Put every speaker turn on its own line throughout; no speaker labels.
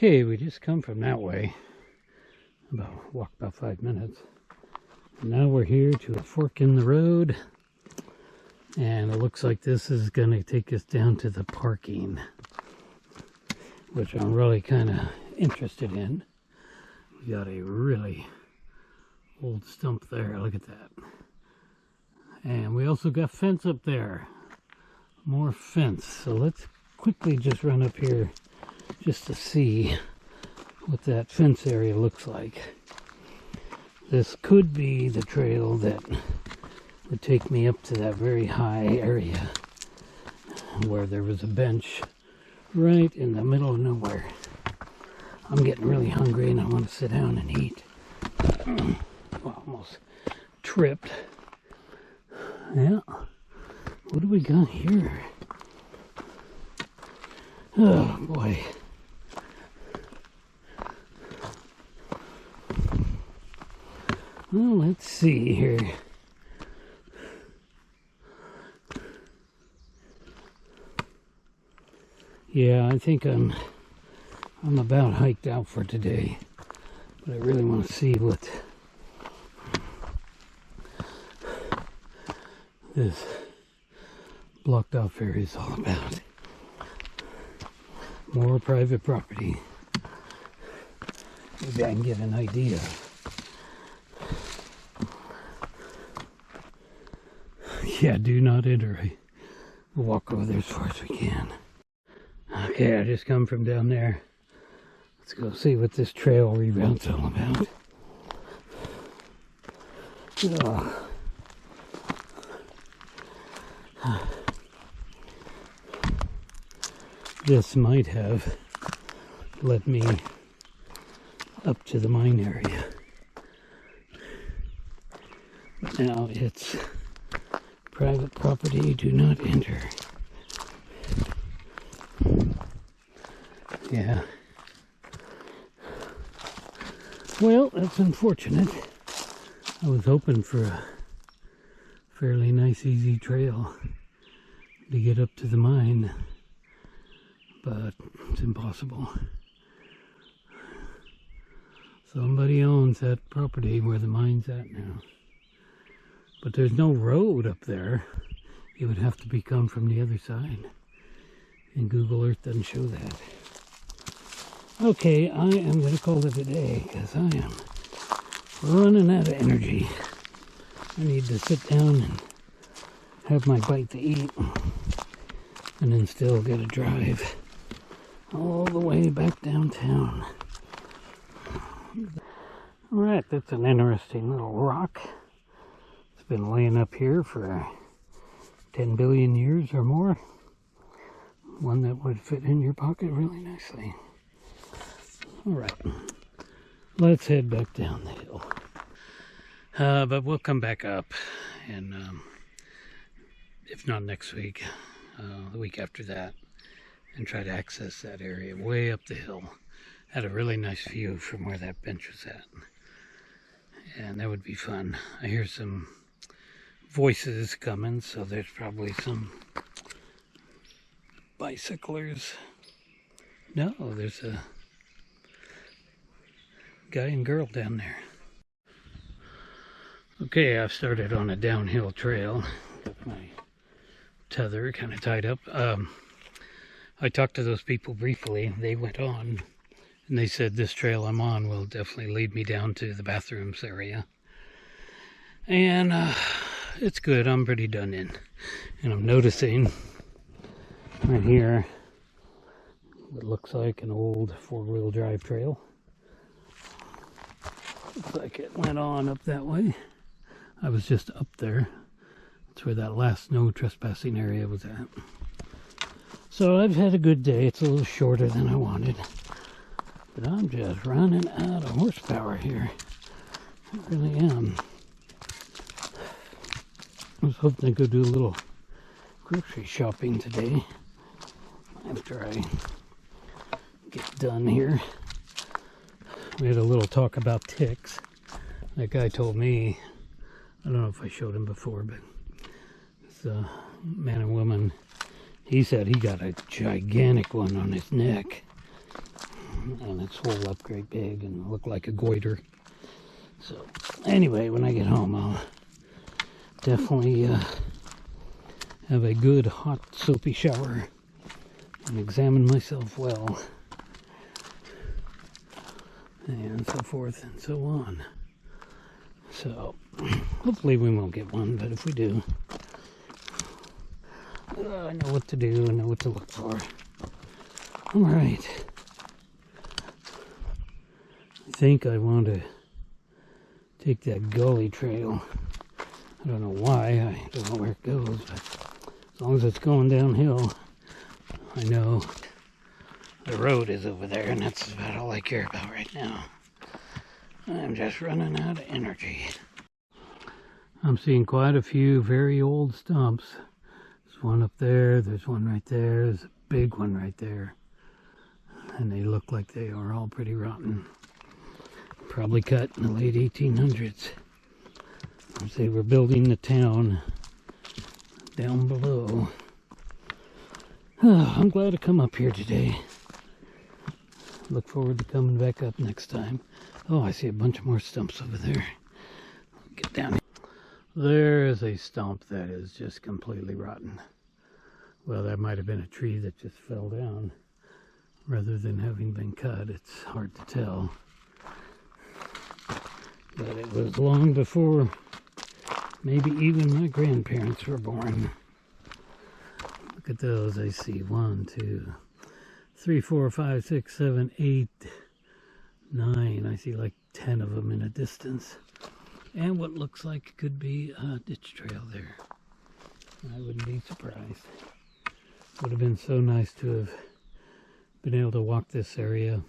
Okay, we just come from that way. Walked about 5 minutes. And now we're here to a fork in the road. And it looks like this is going to take us down to the parking, which I'm really kind of interested in. We got a really old stump there. Look at that. And we also got fence up there. More fence. So let's quickly just run up here just to see what that fence area looks like. This could be the trail that would take me up to that very high area where there was a bench right in the middle of nowhere. I'm getting really hungry and I want to sit down and eat. Well, almost tripped. Yeah. What do we got here? Oh boy. Well, let's see here. Yeah, I think I'm about hiked out for today, but I really want to see what this blocked off area is all about. More private property. Maybe I can get an idea. Yeah, do not enter. We'll walk over there as far as we can. Okay, I just come from down there. Let's go see what this trail reroute's all about. Oh. This might have led me up to the mine area. But now it's private property, do not enter. Yeah. Well, that's unfortunate. I was hoping for a fairly nice, easy trail to get up to the mine, but it's impossible. Somebody owns that property where the mine's at now. But there's no road up there. It would have to come from the other side. And Google Earth doesn't show that. Okay, I am going to call it a day because I am running out of energy. I need to sit down and have my bite to eat. And then still get a drive all the way back downtown. Alright, that's an interesting little rock. It's been laying up here for 10 billion years or more. One that would fit in your pocket really nicely. Alright, let's head back down the hill. But we'll come back up, and if not next week, the week after that, and try to access that area way up the hill. Had a really nice view from where that bench was at. And that would be fun. I hear some voices coming, so there's probably some bicyclers. No, there's a guy and girl down there. Okay, I've started on a downhill trail. Got my tether kind of tied up. I talked to those people briefly. They went on, and they said this trail I'm on will definitely lead me down to the bathrooms area. And it's good. I'm pretty done in. And I'm noticing right here what looks like an old four-wheel drive trail. Looks like it went on up that way. I was just up there. That's where that last no trespassing area was at. So I've had a good day. It's a little shorter than I wanted. But I'm just running out of horsepower here. I really am. I was hoping I could do a little grocery shopping today after I get done here. We had a little talk about ticks. That guy told me, I don't know if I showed him before, but it's a man and woman. He said he got a gigantic one on his neck. and it's swelled up great big and looked like a goiter. So anyway, when I get home, I'll definitely have a good hot soapy shower and examine myself well, and so forth and so on. So hopefully we won't get one, but if we do, I know what to do, I know what to look for. All right. I think I want to take that gully trail. I don't know why, I don't know where it goes, but as long as it's going downhill, I know the road is over there, and that's about all I care about right now. I'm just running out of energy. I'm seeing quite a few very old stumps. There's one up there, there's one right there, there's a big one right there. And they look like they are all pretty rotten. Probably cut in the late 1800s. As they were building the town down below. Oh, I'm glad to come up here today. Look forward to coming back up next time. Oh, I see a bunch more stumps over there. Get down here. There's a stump that is just completely rotten. Well, that might have been a tree that just fell down. Rather than having been cut, it's hard to tell. But it was long before maybe even my grandparents were born. Look at those. I see 1, 2, 3, 4, 5, 6, 7, 8, 9. I see like 10 of them in a distance. And what looks like could be a ditch trail there. I wouldn't be surprised. Would have been so nice to have been able to walk this area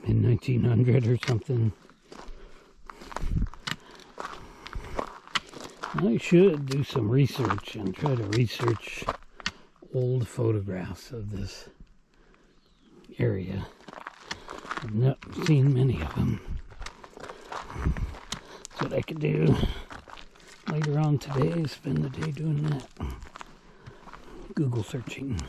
in 1900 or something. I should do some research and try to research old photographs of this area. I've not seen many of them. That's what I could do later on today, spend the day doing that. Google searching.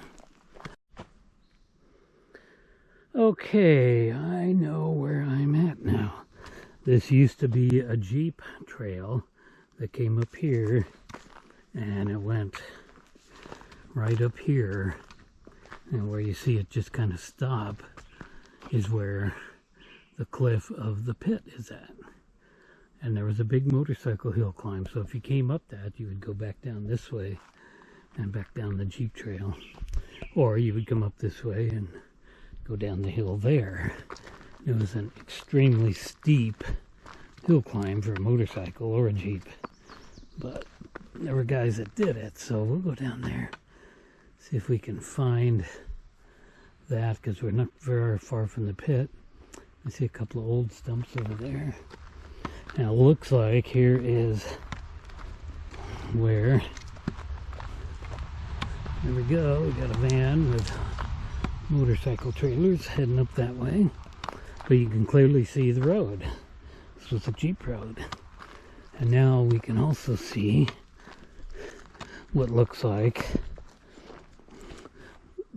Okay, I know where I'm at now. This used to be a Jeep trail that came up here, and it went right up here, and where you see it just kind of stop is where the cliff of the pit is at. And there was a big motorcycle hill climb, so if you came up that, you would go back down this way and back down the Jeep trail, or you would come up this way and go down the hill there. It was an extremely steep hill climb for a motorcycle or a Jeep, but there were guys that did it, so we'll go down there, see if we can find that, because we're not very far from the pit. I see a couple of old stumps over there. Now it looks like here is where, there we go, we got a van with motorcycle trailers heading up that way, but you can clearly see the road. This was a Jeep road, and now we can also see what looks like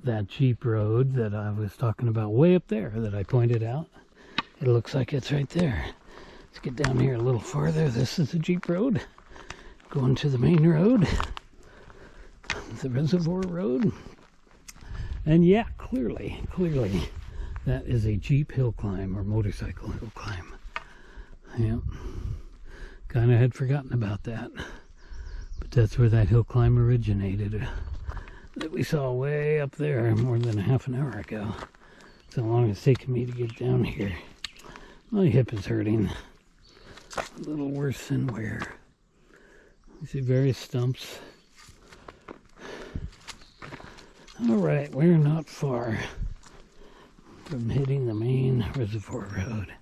that Jeep road that I was talking about way up there that I pointed out. It looks like it's right there. Let's get down here a little farther. This is the Jeep road going to the main road, the reservoir road. And yeah, clearly, that is a Jeep hill climb or motorcycle hill climb. Yep. Kind of had forgotten about that. But that's where that hill climb originated. That we saw way up there more than a half an hour ago. It's how long it's taken me to get down here. My hip is hurting. A little worse than where. You see various stumps. Alright, we're not far from hitting the main reservoir road.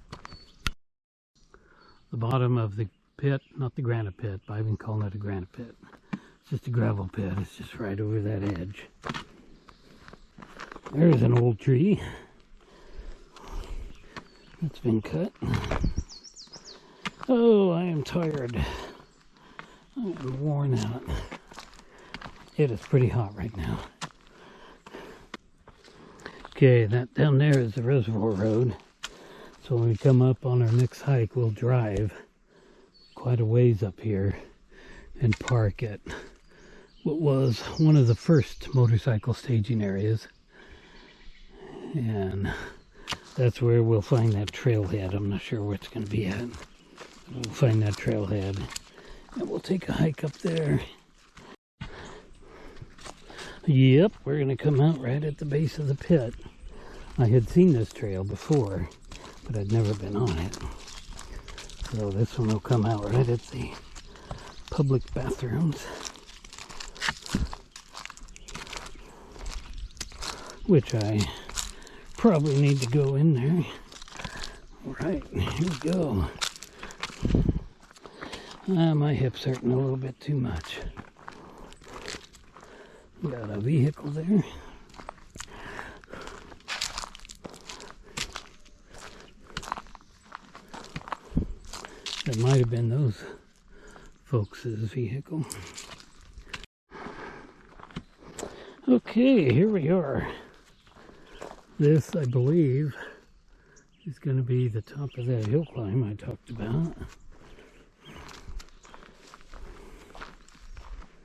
The bottom of the pit, not the granite pit, but I've been calling it a granite pit. It's just a gravel pit, it's just right over that edge. There's an old tree that's been cut. Oh, I am tired. I am worn out. It is pretty hot right now. Okay, that down there is the Reservoir Road. So when we come up on our next hike, we'll drive quite a ways up here and park at what was one of the first motorcycle staging areas. And that's where we'll find that trailhead. I'm not sure where it's going to be at. We'll find that trailhead and we'll take a hike up there. Yep, we're going to come out right at the base of the pit. I had seen this trail before, but I'd never been on it. So this one will come out right at the public bathrooms. Which I probably need to go in there. Alright, here we go. My hips hurting a little bit too much. Got a vehicle there. That might have been those folks' vehicle. Okay, here we are. This, I believe, is going to be the top of that hill climb I talked about.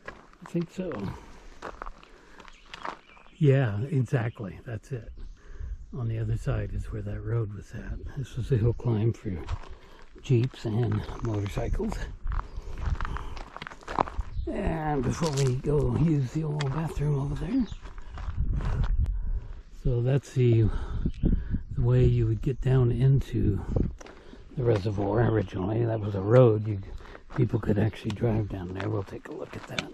I think so. Yeah, exactly. That's it. On the other side is where that road was at. This was a hill climb for Jeeps and motorcycles. And before we go use the old bathroom over there. So that's the way you would get down into the reservoir originally. That was a road. People could actually drive down there. We'll take a look at that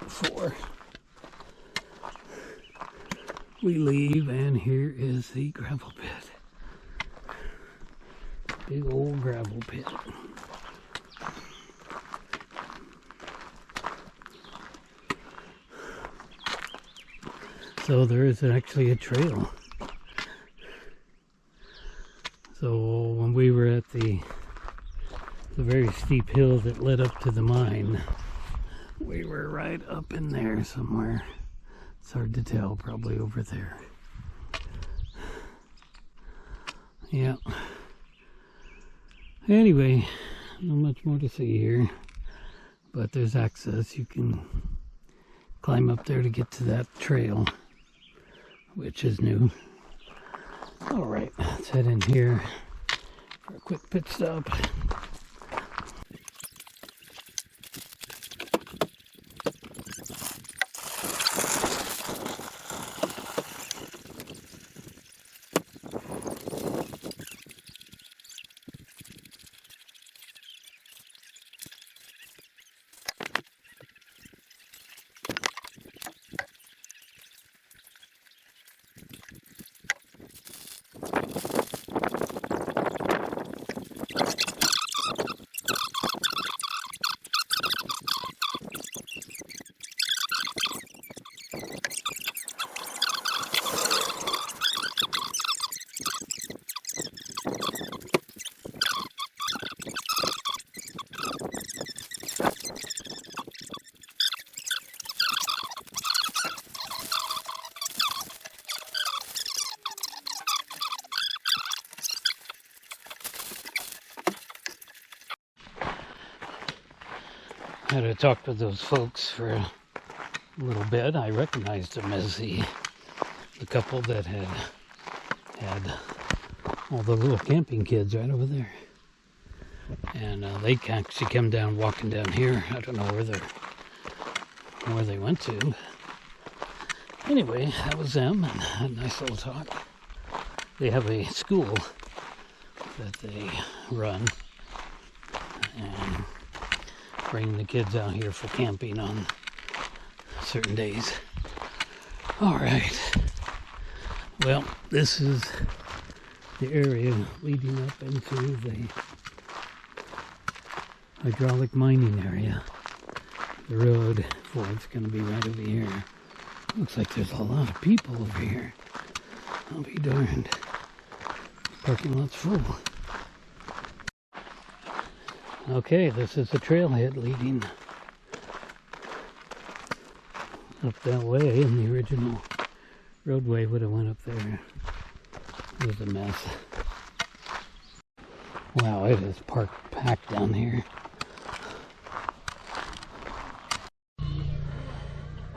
before we leave. And here is the gravel pit. Big old gravel pit. So there is actually a trail. So when we were at the very steep hill that led up to the mine, we were right up in there somewhere. It's hard to tell, probably over there. Yeah. Anyway, not much more to see here, but there's access. You can climb up there to get to that trail, which is new. All right, let's head in here for a quick pit stop. I had to talk with those folks for a little bit. I recognized them as the couple that had all the little camping kids right over there. And they actually come down, walking down here. I don't know where they went to. Anyway, that was them, and had a nice little talk. They have a school that they run, and bring the kids out here for camping on certain days. All right. Well, this is the area leading up into the hydraulic mining area. The road for it's going to be right over here. Looks like there's a lot of people over here. I'll be darned. Parking lot's full. Okay, this is the trailhead leading up that way in the original roadway would have went up there. It was a mess. Wow, it is packed down here.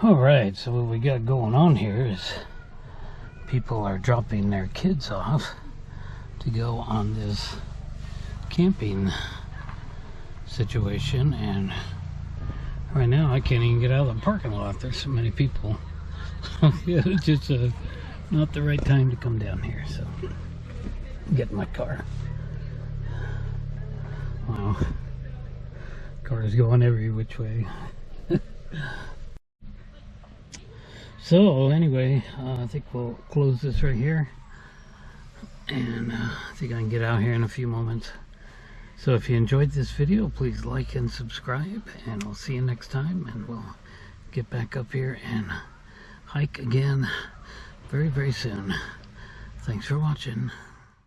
Alright, so what we got going on here is people are dropping their kids off to go on this camping situation, and right now I can't even get out of the parking lot. There's so many people. It's just not the right time to come down here, so get in my car. Wow, cars going every which way. So anyway, I think we'll close this right here, and I think I can get out here in a few moments. So if you enjoyed this video, please like and subscribe, and I'll see you next time, and we'll get back up here and hike again very, very soon. Thanks for watching.